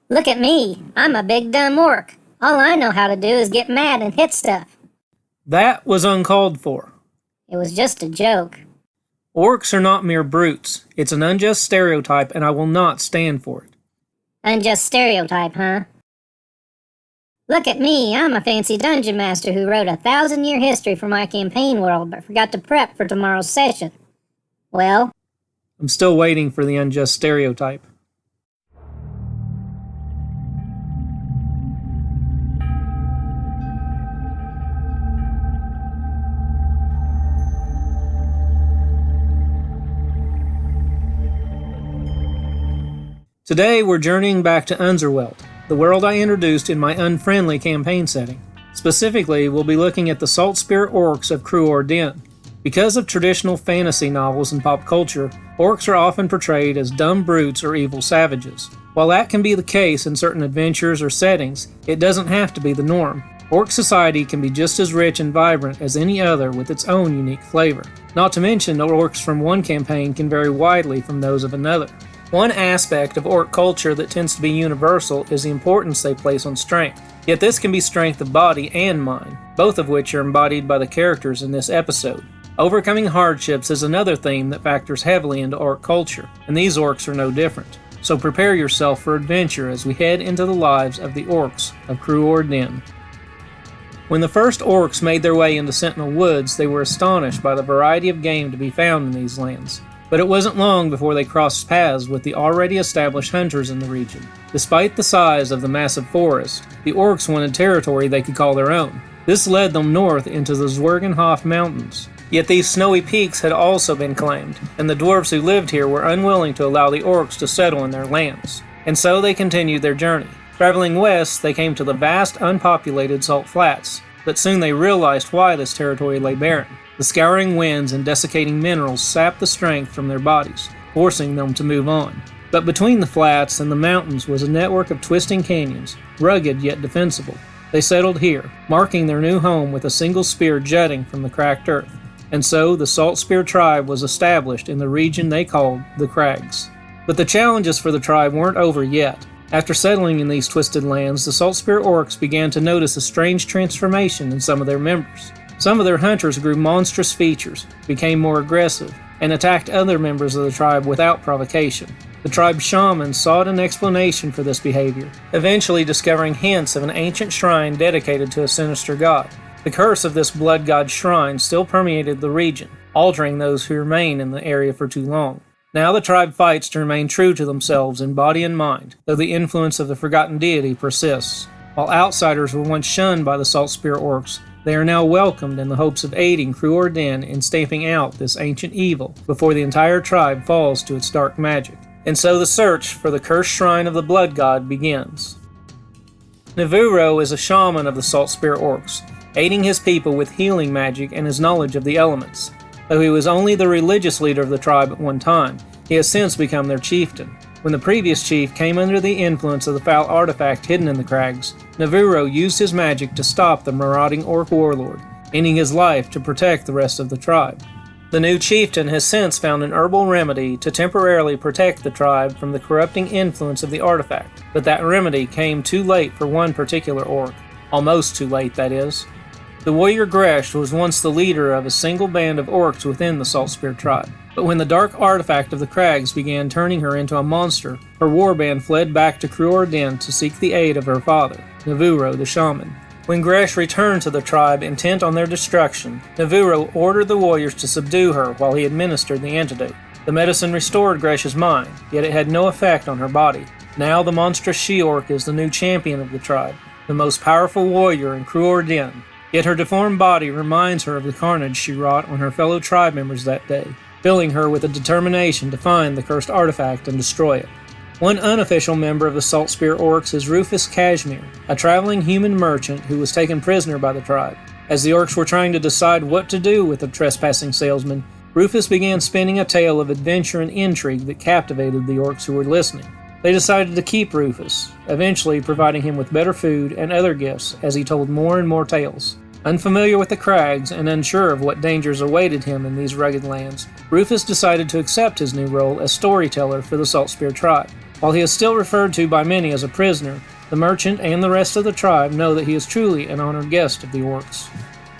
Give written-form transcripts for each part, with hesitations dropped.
Look at me. I'm a big dumb orc. All I know how to do is get mad and hit stuff. That was uncalled for. It was just a joke. Orcs are not mere brutes. It's an unjust stereotype, and I will not stand for it. Unjust stereotype, huh? Look at me. I'm a fancy dungeon master who wrote a 1,000-year history for my campaign world, but forgot to prep for tomorrow's session. Well? I'm still waiting for the unjust stereotype. Today we're journeying back to Unzerwelt, the world I introduced in my unfriendly campaign setting. Specifically, we'll be looking at the Saltspear Orcs of Cruor. Because of traditional fantasy novels and pop culture, orcs are often portrayed as dumb brutes or evil savages. While that can be the case in certain adventures or settings, it doesn't have to be the norm. Orc society can be just as rich and vibrant as any other with its own unique flavor. Not to mention, orcs from one campaign can vary widely from those of another. One aspect of orc culture that tends to be universal is the importance they place on strength. Yet this can be strength of body and mind, both of which are embodied by the characters in this episode. Overcoming hardships is another theme that factors heavily into orc culture, and these orcs are no different. So prepare yourself for adventure as we head into the lives of the orcs of Cruor. When the first orcs made their way into Sentinel Woods, they were astonished by the variety of game to be found in these lands. But it wasn't long before they crossed paths with the already established hunters in the region. Despite the size of the massive forest, the orcs wanted territory they could call their own. This led them north into the Zwergenhof Mountains. Yet these snowy peaks had also been claimed, and the dwarves who lived here were unwilling to allow the orcs to settle in their lands. And so they continued their journey. Traveling west, they came to the vast, unpopulated Salt Flats, but soon they realized why this territory lay barren. The scouring winds and desiccating minerals sapped the strength from their bodies, forcing them to move on. But between the flats and the mountains was a network of twisting canyons, rugged yet defensible. They settled here, marking their new home with a single spear jutting from the cracked earth. And so the Saltspear tribe was established in the region they called the Crags. But the challenges for the tribe weren't over yet. After settling in these twisted lands, the Saltspear orcs began to notice a strange transformation in some of their members. Some of their hunters grew monstrous features, became more aggressive, and attacked other members of the tribe without provocation. The tribe's shamans sought an explanation for this behavior, eventually discovering hints of an ancient shrine dedicated to a sinister god. The curse of this blood god shrine still permeated the region, altering those who remain in the area for too long. Now the tribe fights to remain true to themselves in body and mind, though the influence of the forgotten deity persists. While outsiders were once shunned by the Saltspear orcs, they are now welcomed in the hopes of aiding Cruor in stamping out this ancient evil before the entire tribe falls to its dark magic. And so the search for the cursed shrine of the blood god begins. Navuro is a shaman of the Saltspear orcs, aiding his people with healing magic and his knowledge of the elements. Though he was only the religious leader of the tribe at one time, he has since become their chieftain. When the previous chief came under the influence of the foul artifact hidden in the crags, Navuro used his magic to stop the marauding orc warlord, ending his life to protect the rest of the tribe. The new chieftain has since found an herbal remedy to temporarily protect the tribe from the corrupting influence of the artifact, but that remedy came too late for one particular orc. Almost too late, that is. The warrior Garreth was once the leader of a single band of orcs within the Saltspear tribe. But when the dark artifact of the crags began turning her into a monster, her warband fled back to Cruor to seek the aid of her father, Navuro the shaman. When Garreth returned to the tribe intent on their destruction, Navuro ordered the warriors to subdue her while he administered the antidote. The medicine restored Garreth's mind, yet it had no effect on her body. Now the monstrous she-orc is the new champion of the tribe, the most powerful warrior in Cruor. Yet her deformed body reminds her of the carnage she wrought on her fellow tribe members that day, filling her with a determination to find the cursed artifact and destroy it. One unofficial member of the Saltspear orcs is Rufus Cashmere, a traveling human merchant who was taken prisoner by the tribe. As the orcs were trying to decide what to do with the trespassing salesman, Rufus began spinning a tale of adventure and intrigue that captivated the orcs who were listening. They decided to keep Rufus, eventually providing him with better food and other gifts as he told more and more tales. Unfamiliar with the crags and unsure of what dangers awaited him in these rugged lands, Rufus decided to accept his new role as storyteller for the Saltspear tribe. While he is still referred to by many as a prisoner, the merchant and the rest of the tribe know that he is truly an honored guest of the Orcs.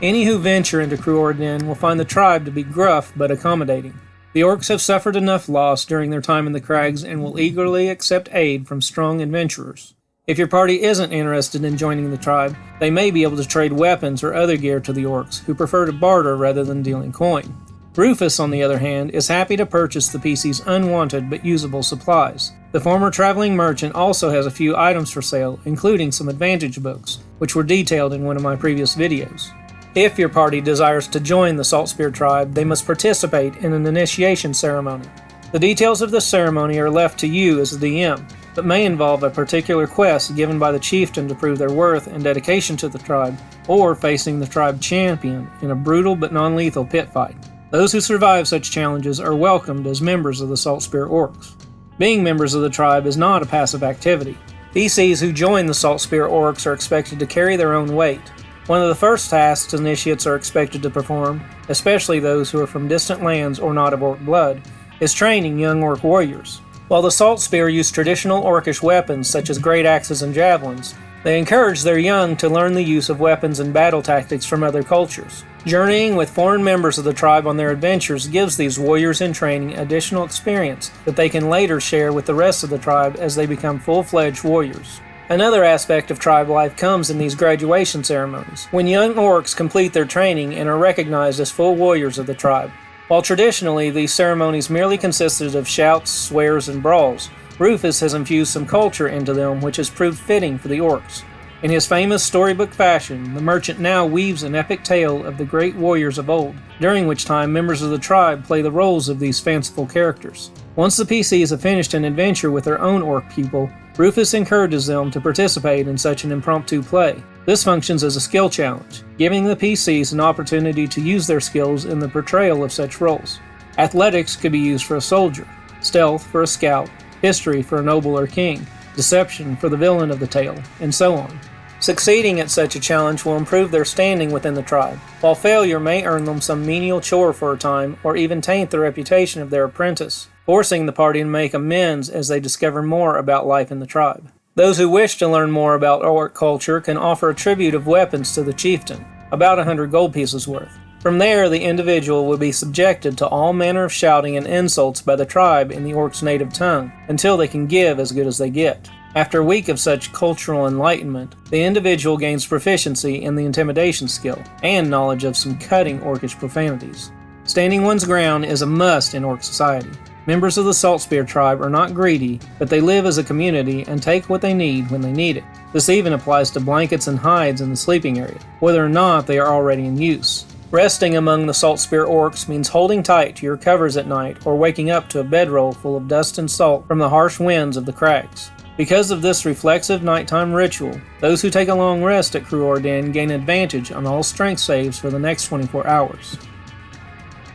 Any who venture into Cruor Den will find the tribe to be gruff but accommodating. The Orcs have suffered enough loss during their time in the crags and will eagerly accept aid from strong adventurers. If your party isn't interested in joining the tribe, they may be able to trade weapons or other gear to the Orcs, who prefer to barter rather than dealing coin. Rufus, on the other hand, is happy to purchase the PC's unwanted but usable supplies. The former traveling merchant also has a few items for sale, including some advantage books, which were detailed in one of my previous videos. If your party desires to join the Saltspear tribe, they must participate in an initiation ceremony. The details of the ceremony are left to you as the DM, but may involve a particular quest given by the chieftain to prove their worth and dedication to the tribe, or facing the tribe champion in a brutal but non-lethal pit fight. Those who survive such challenges are welcomed as members of the Saltspear Orcs. Being members of the tribe is not a passive activity. PCs who join the Saltspear Orcs are expected to carry their own weight. One of the first tasks initiates are expected to perform, especially those who are from distant lands or not of Orc blood, is training young Orc warriors. While the Saltspear use traditional Orcish weapons such as great axes and javelins, they encourage their young to learn the use of weapons and battle tactics from other cultures. Journeying with foreign members of the tribe on their adventures gives these warriors in training additional experience that they can later share with the rest of the tribe as they become full-fledged warriors. Another aspect of tribe life comes in these graduation ceremonies, when young Orcs complete their training and are recognized as full warriors of the tribe. While traditionally these ceremonies merely consisted of shouts, swears, and brawls, Rufus has infused some culture into them which has proved fitting for the Orcs. In his famous storybook fashion, the merchant now weaves an epic tale of the great warriors of old, during which time members of the tribe play the roles of these fanciful characters. Once the PCs have finished an adventure with their own Orc pupil, Rufus encourages them to participate in such an impromptu play. This functions as a skill challenge, giving the PCs an opportunity to use their skills in the portrayal of such roles. Athletics could be used for a soldier, stealth for a scout, history for a noble or king, deception for the villain of the tale, and so on. Succeeding at such a challenge will improve their standing within the tribe, while failure may earn them some menial chore for a time or even taint the reputation of their apprentice, forcing the party to make amends as they discover more about life in the tribe. Those who wish to learn more about Orc culture can offer a tribute of weapons to the chieftain, about 100 gold pieces worth. From there, the individual will be subjected to all manner of shouting and insults by the tribe in the Orc's native tongue, until they can give as good as they get. After a week of such cultural enlightenment, the individual gains proficiency in the intimidation skill, and knowledge of some cutting Orcish profanities. Standing one's ground is a must in Orc society. Members of the Saltspear tribe are not greedy, but they live as a community and take what they need when they need it. This even applies to blankets and hides in the sleeping area, whether or not they are already in use. Resting among the Saltspear Orcs means holding tight to your covers at night or waking up to a bedroll full of dust and salt from the harsh winds of the crags. Because of this reflexive nighttime ritual, those who take a long rest at Cruor Den gain advantage on all strength saves for the next 24 hours.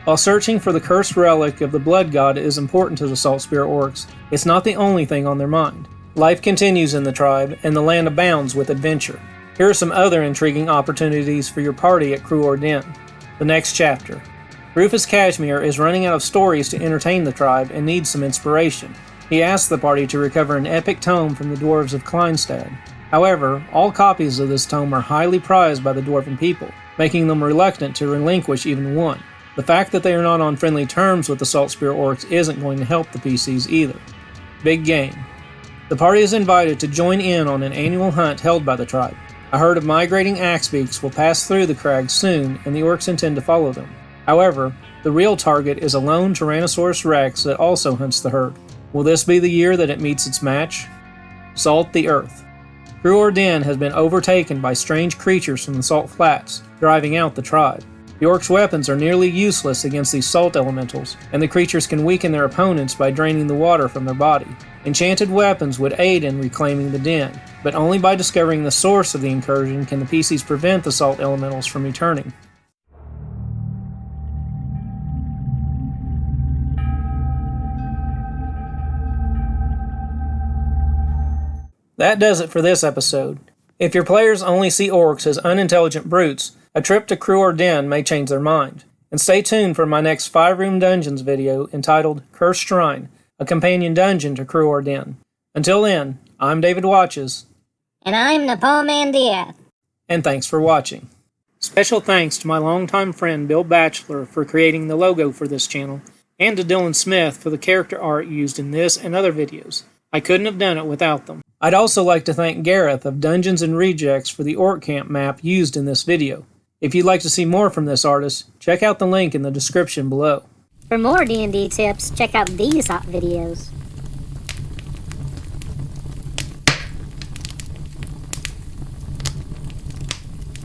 While searching for the cursed relic of the blood god is important to the Saltspear Orcs, it's not the only thing on their mind. Life continues in the tribe, and the land abounds with adventure. Here are some other intriguing opportunities for your party at Cruor Den. The next chapter. Rufus Cashmere is running out of stories to entertain the tribe and needs some inspiration. He asks the party to recover an epic tome from the dwarves of Kleinstad. However, all copies of this tome are highly prized by the dwarven people, making them reluctant to relinquish even one. The fact that they are not on friendly terms with the Saltspear Orcs isn't going to help the PCs either. Big game. The party is invited to join in on an annual hunt held by the tribe. A herd of migrating axebeaks will pass through the crags soon, and the Orcs intend to follow them. However, the real target is a lone Tyrannosaurus Rex that also hunts the herd. Will this be the year that it meets its match? Salt the Earth. Cruor Den has been overtaken by strange creatures from the salt flats, driving out the tribe. The Orcs' weapons are nearly useless against these salt elementals, and the creatures can weaken their opponents by draining the water from their body. Enchanted weapons would aid in reclaiming the den, but only by discovering the source of the incursion can the PCs prevent the salt elementals from returning. That does it for this episode. If your players only see Orcs as unintelligent brutes, a trip to Cruor Den may change their mind. And stay tuned for my next 5-room dungeons video entitled Cursed Shrine, a companion dungeon to Cruor Den. Until then, I'm David Watches. And I'm Nepal Man Diaz. And thanks for watching. Special thanks to my longtime friend Bill Batchelor for creating the logo for this channel, and to Dylan Smith for the character art used in this and other videos. I couldn't have done it without them. I'd also like to thank Garreth of Dungeons & Rejects for the Orc Camp map used in this video. If you'd like to see more from this artist, check out the link in the description below. For more D&D tips, check out these hot videos.